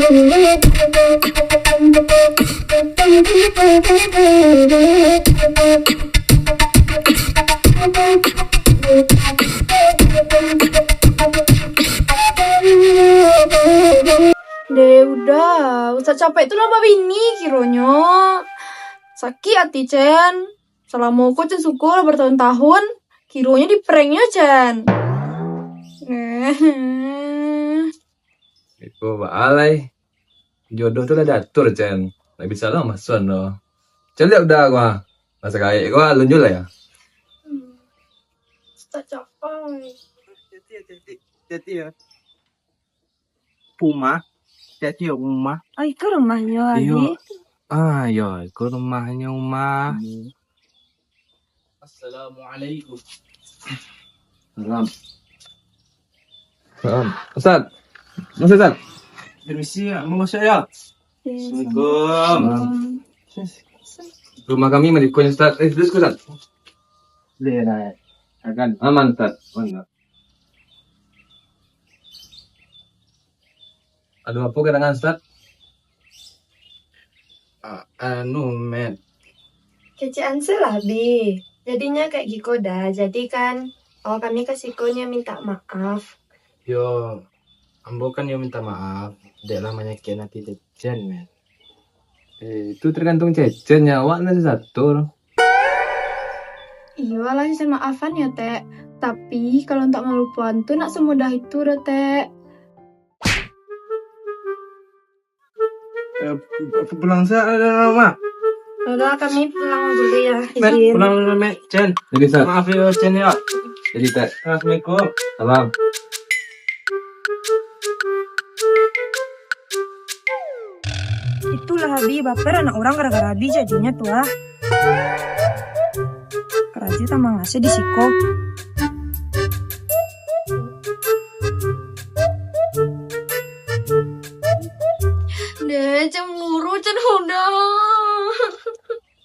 Deh, udah. Usah capek itu lama ini kironyo. Sakit hati, Cen. Selama aku Cen syukur bertahun-tahun, kironya di pranknya, Cen. Itu alay. Jodoh tuh udah datur, Cen. Nggak bisa lah masuan loh. Cen lihat udah gua. Masa kayak gua lunjul lah ya. Tak capek. Jadi ya. Puma. Jadi ya rumah. Ay, ke rumahnya Iya. Adi. Ya, ke rumahnya rumah. Assalamualaikum. Salam. Ustaz. Mas Ustaz. Permisi ya, mau saya. Assalamualaikum. Rumah kami medikonya Ustaz. Terus Ustaz. Lihat. Akan. Aman Ustaz. Aman. Aduh apa gerangan Ustaz? Met. Kecian lah, Bi. Jadinya kayak gitu dah. Jadi kan, kami ke Sikonya minta maaf. Yo, ambo kan yo minta maaf. Dek lamanya kian hati Cen, men. Itu tergantung cecennya. Awak nanti satu. Iya lah, saya maafan ya, Teh. Tapi kalau untuk melupakan tuh nak semudah itu, dah, Teh. Pulang saya ada lama. Udah, kami pulang dulu ya. Met, Izin. pulang dulu, Met. Cen. Jadi Ustaz. Maaf ya, Cen ya. Jadi Teh. Assalamualaikum. Salam. Itulah Abi, baper anak orang gara-gara Abi jadinya tuh ah. Kerajaan tambah ngasih di Siko. Deh, cemburu Cen udah.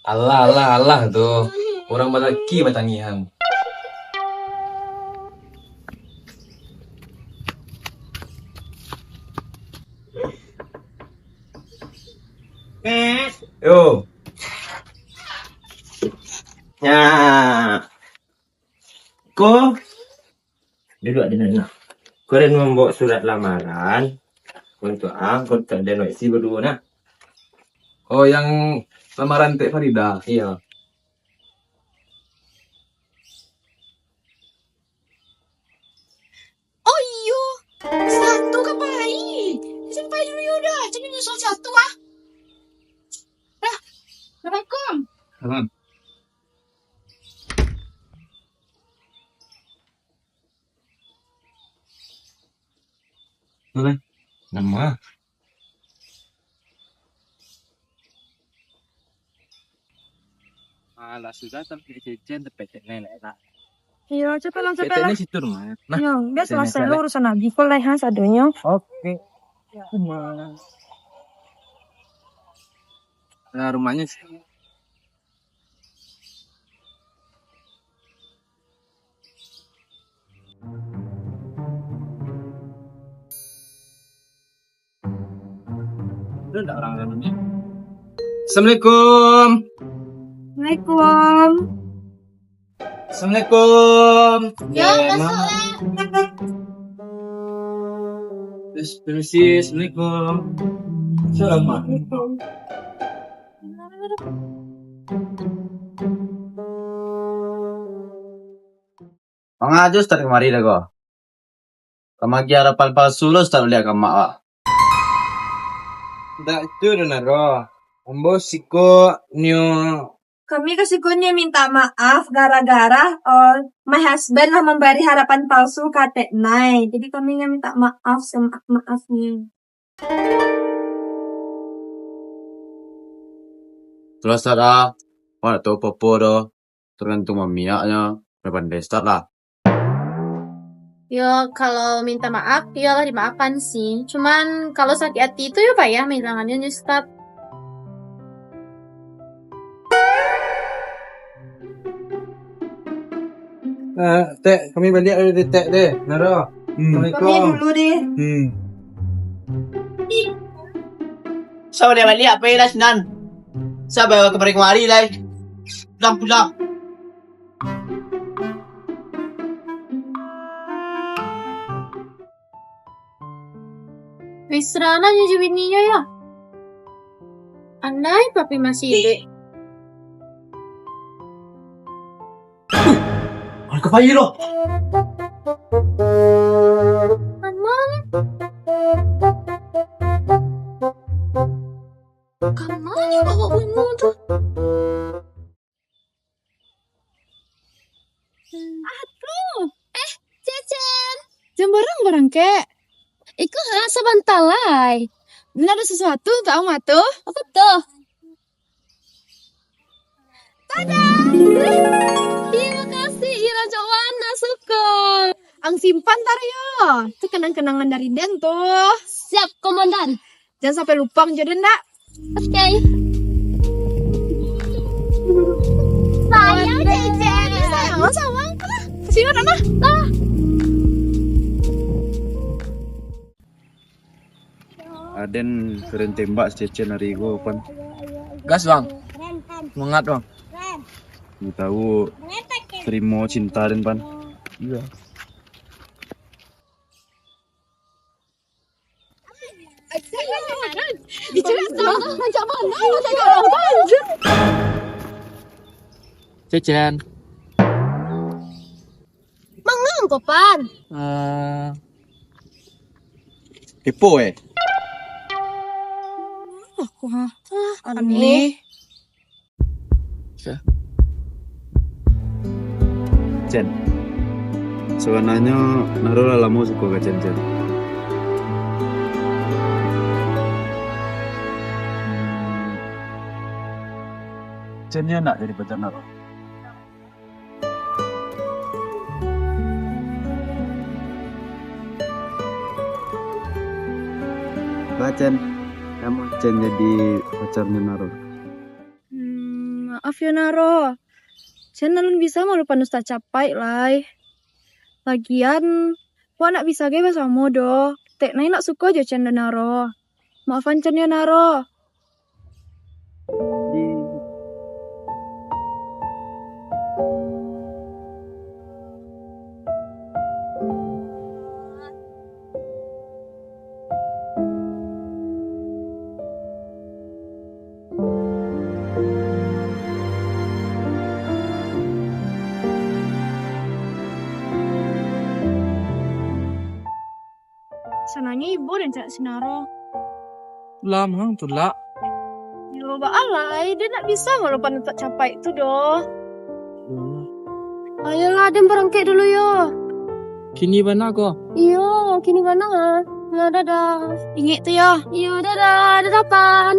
Allah tuh. Orang balaki batangihan. Yo. Ya. Kok duduk di sana. Kalian membawa surat lamaran untuk angkut dan isi berdua nah. Oh yang lamaran Teh Farida. Iya. Oh iyo, satu ke bayi. Sampai dulu yaudah, jadi nyusul satu ah. Dah, Assalamualaikum. Salam. Boleh. Nama. Malah sudah tapi Cen tepet nenek lah. Iya, cepet lah. Petnya situ rumah. Nah, Iya, biar selesai selesai. lo urusan Abi. Kok leha sadonya. oke. Rumah. Nah, rumahnya sih. Itu ada orang dalamnya. Assalamualaikum. Waalaikumsalam. Assalamualaikum. Ya, Permisi. Assalamualaikum. Assalamualaikum. Mangaju start kemari dah kau. Kamagi harapan palsu lo start lihat kamak wak. Dah itu dah naro. Ambo siko new. Kami kesikunya minta maaf gara-gara my husband lah memberi harapan palsu ke Tek Nai. Jadi kami minta maaf semaaf-maafnya. Terus start ah. Mana tu popo do. Tergantung mamiaknya. Pandai start lah. Ya kalau minta maaf ya lah dimaafkan sih. Cuman kalau sakit hati itu ya Pak ya menghilangkannya Ustaz. Tek, kami balik dari tek deh. Naro. Kami Assalamualaikum. dulu deh. Sa wala mali apa ilas nan. Sa bawa kemari lah. Pulang. Wis rana nyuci bininya ya. Andai papi masih hidup. Ang kapayiro. Kamanya bawa bunyi tuh. Aduh, Cecen. Jam barang kek. Iku sebentalai. Ini ada sesuatu tak mau tuh? Apa tuh? Terima kasih Ira Joanna suka. Ang simpan tar yo. Itu kenang-kenangan dari Den tuh. Siap komandan. Jangan sampai lupa jadi ndak. Oke. Sayang Cecen. Sayang lo sama. Kesini mana? Aden keren tembak Cecen hari itu pan. Gas bang. Semangat bang. Aku tahu terima cinta Den pan. Iya. Cecen. Mangang ko pan. Kepo Aneh. Cen. Sebenarnya naruh lama suka ke Cen. Cennya nak jadi pacar Naro. Cen, kamu Cen jadi pacarnya Naro. Maaf ya Naro. Cen alun bisa malu panus tak capai lai. Lagian, wak nak bisa gaya sama do. Tek nai nak suka aja Cen dan Naro. Maafan Cen ya Naro. Sananya ibu dan Cak Sinaro. Lah mang tu lah. Yo ba alai, dia nak bisa malu panus tak capai itu do. Ayolah, Den berangkat dulu yo. Kini mana kau? Iyo, kini mana? Ya dadah. Ingat tuh yo. Iyo dadah, dadah pan.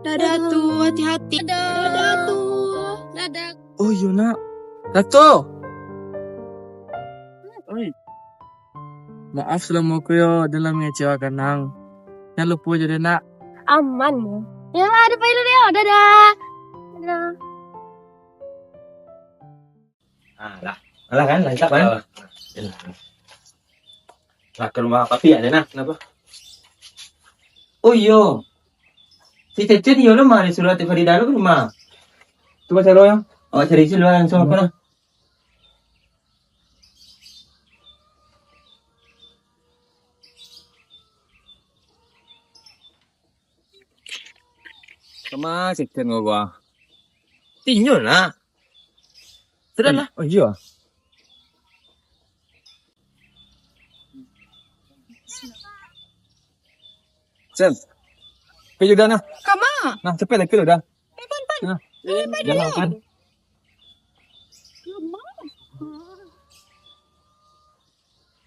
Dadah tuh, hati-hati. Dadah tuh. Dadah. Oh iya nak. Dato. Oi. Maaf selama aku yo dalam mengecewakan nang. Jangan lupa jadi nak. Aman. Ya ada pa dulu ya. Dadah. Dadah. Alah kan, lancar kan? Lah ke rumah papi ada nah, kenapa? Oh iya. Si Cecen iya lo mah disuruh Ati Farida lo ke rumah. Coba cari yang. Oh cari isi lo langsung apa nah? Sama Cecen gua. Tinyo lah. Sudah lah. Oh iya. Cen. Pergi dah nah. Kama. Nah, cepet lagi lo dah. Nah. Jangan kan.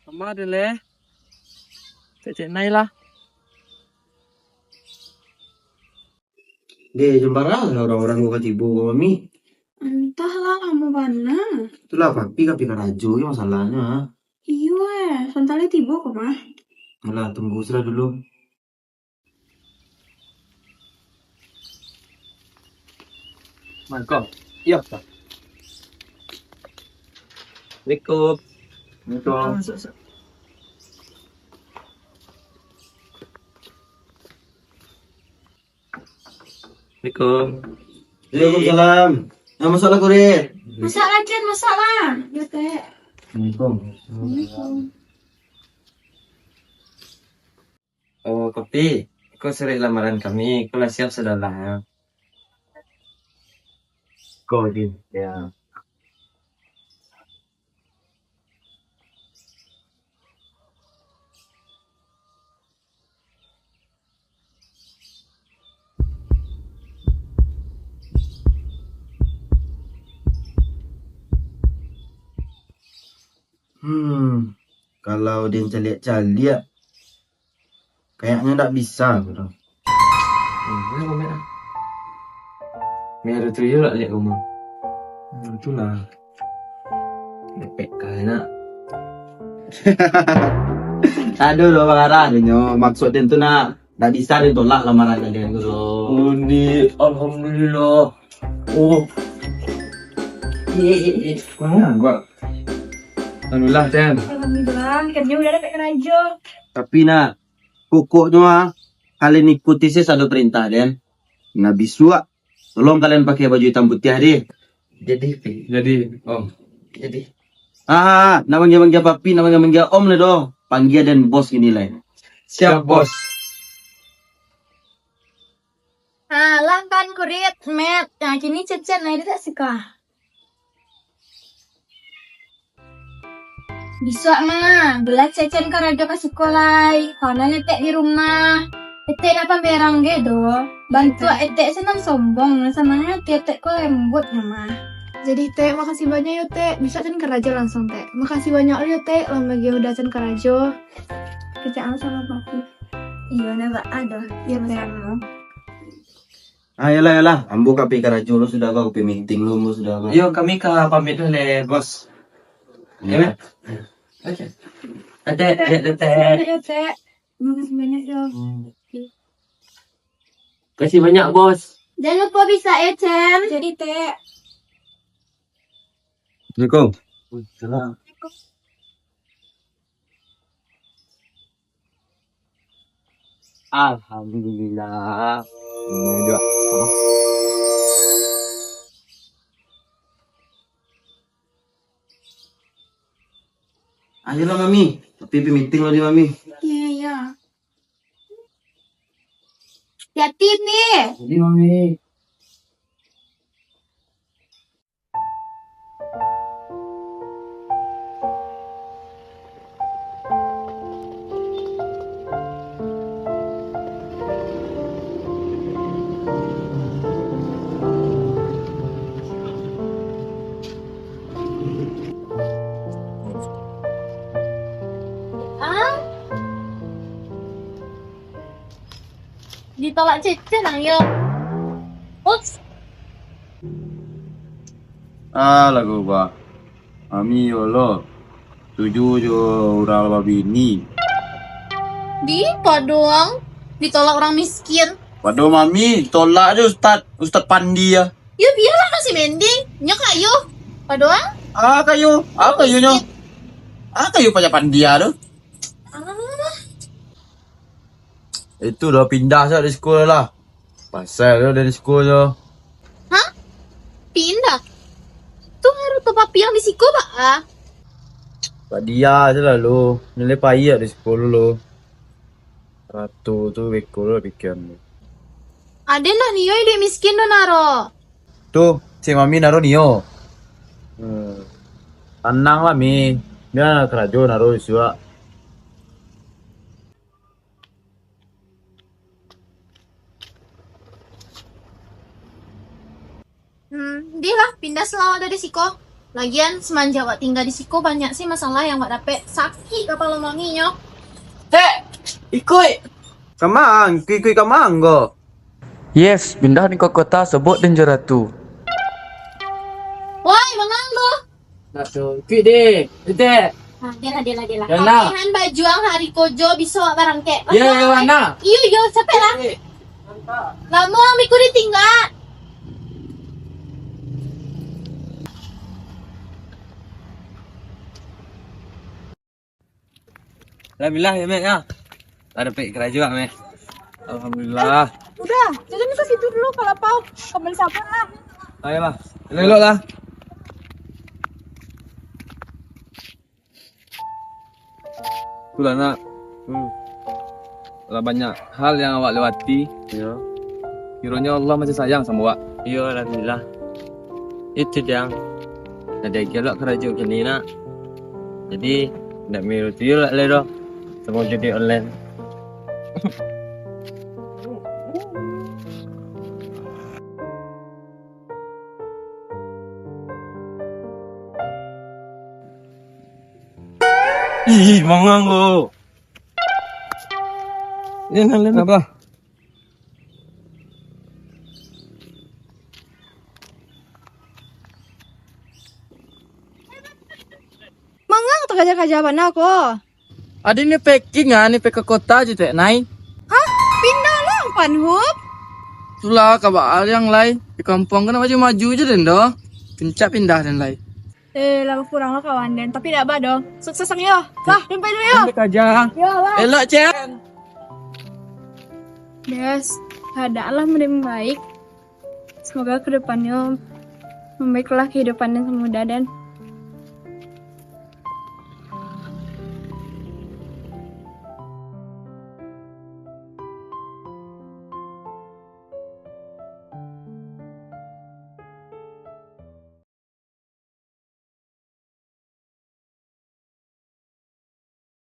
Sama ada leh. Cek nai lah. Dia jembara lah orang-orang gua ketibu gua mami. Entahlah kamu mana. Itulah papi kan pikir aja ya masalahnya. Iya, santalnya tiba kok mah. Alah tunggu sudah dulu. Mangkok. Iya. Assalamualaikum. Mangkok. Assalamualaikum. Waalaikumsalam. Nah, masalah kurir. Masalah, Cen, masalah. Ya, Teh. Oh, kopi. Kau surat lamaran kami. Kau lah siap sudah lah. Kau din. Ya. Kalau dia caliak-caliak, kayaknya tak bisa. Bro. Mana kau merah? Merah tu je lah lihat rumah. Itulah. Lepek kah nak? Aduh loh Bang Ara. Maksud dia tu nak, tak bisa dia tolak lamaran kalian tu loh. Oh ni, alhamdulillah. Oh. Mana gua? Alhamdulillah, Cen. Alhamdulillah, ikannya udah dapat keraja. Tapi nak, pokoknya kalian ikuti sih satu perintah dan Nabi Suak. Tolong kalian pakai baju hitam putih deh. Jadi, Om. Jadi. Nak manggil papi, nak manggil om le dong. Panggil dan bos ini lah. Siap, Bos. Langkan kurit, Met. Nah, kini Cecen, nah, dia tak suka. Bisa mah, belas Cecen ke raja ke sekolah. Karena netek di rumah. Etek apa berang gitu. Bantu etek senang sombong. Sama etek kok lembut mah. Jadi Teh, makasih banyak ya Teh. Bisa Cen keraja langsung Teh. Makasih banyak ya Teh. Lama gue udah Cen keraja. Kerjaan sama papi. Iya, nama ada. Iya Teh. Yalah. Ambo kapi karajo lo sudah kau kapi meeting lo sudah kau. Yo, kami ke pamit dulu le, Bos. Ya, Met? Oke. Tete. Ya Teh. Makasih banyak ya. Kasih banyak, Bos. Jangan lupa bisa ya, Cen. Jadi Teh. Assalamualaikum. Alhamdulillah. Ini juga. Ayolah Mami. Pipi meeting lo di Mami. Iya. Hati nih. Di Mami. Ditolak Cecen nang yo. Ups. Lagu ba. Mami yolo. Tujuh jo ural babi ini. Di doang. Ditolak orang miskin. Waduh Mami, tolak aja Ustad Pandi ya. Ya biarlah kasih mending. Nyok ayo. Doang. Kayunya? Kayu pada Pandia tuh. Itu udah pindah saya dari sekolah lah. Pasal dia dari sekolah. Hah? Pindah. Tuh harus tuh papi yang di siko, Pak. Pak dia aja lah lo. Nilai payah di sekolah lo. Ratu tuh sekolah bikin. Ada lah nih yo ide miskin do naro. Tuh, si Mami naruh Nio. Tenang lah Mi. Dia kerajo naruh juga. Dia lah pindah selalu dari siko. Lagian semenjak wak tinggal di siko banyak sih masalah yang wak dapet sakit kepala mangi nyok. Ikut. Kamang, kui kamang go. Yes, pindah ni ke kota sebut dan Jeratu. Woi, mangang lo. Nak tu. Ikut deh. Tete. Dia lah. Yana. Pakehan baju ang hari kojo bisa wak barang kek. Ya, mana? Iyo, sampai lah. Nggak mau amiku ditinggal. Alhamdulillah ya, Mek ya. Ada pek kera juga, Mek. Alhamdulillah. Udah, Cecen bisa ke situ dulu kalau Pau. Kembali sabar lah. Ayolah, elok lah. Itulah nak. Lah banyak hal yang awak lewati. Iya. Kiranya Allah masih sayang sama awak. Iya, alhamdulillah. Itu dia. Ada gelak kerja gini nak. Jadi nak miru tu lah le doh. Semua jadi online. Ih, mangang ko. Yan lang. Apa? Mangang tak kerja-kerja apa nak aku? Ada ni packing ni ke kota je tak naik. Hah? Pindah lah Panhub. Itulah kabar yang lain. Di kampung kan maju-maju je dan doh. Pencak pindah dan lain. Lama kurang lah kawan dan tapi tidak apa dong. Sukses sang yo. Lah, jumpa dulu yo. Sampai aja. Yo lah. Elok Cen. Yes, keadaanlah membaik. Semoga kedepannya membaiklah kehidupannya semudah dan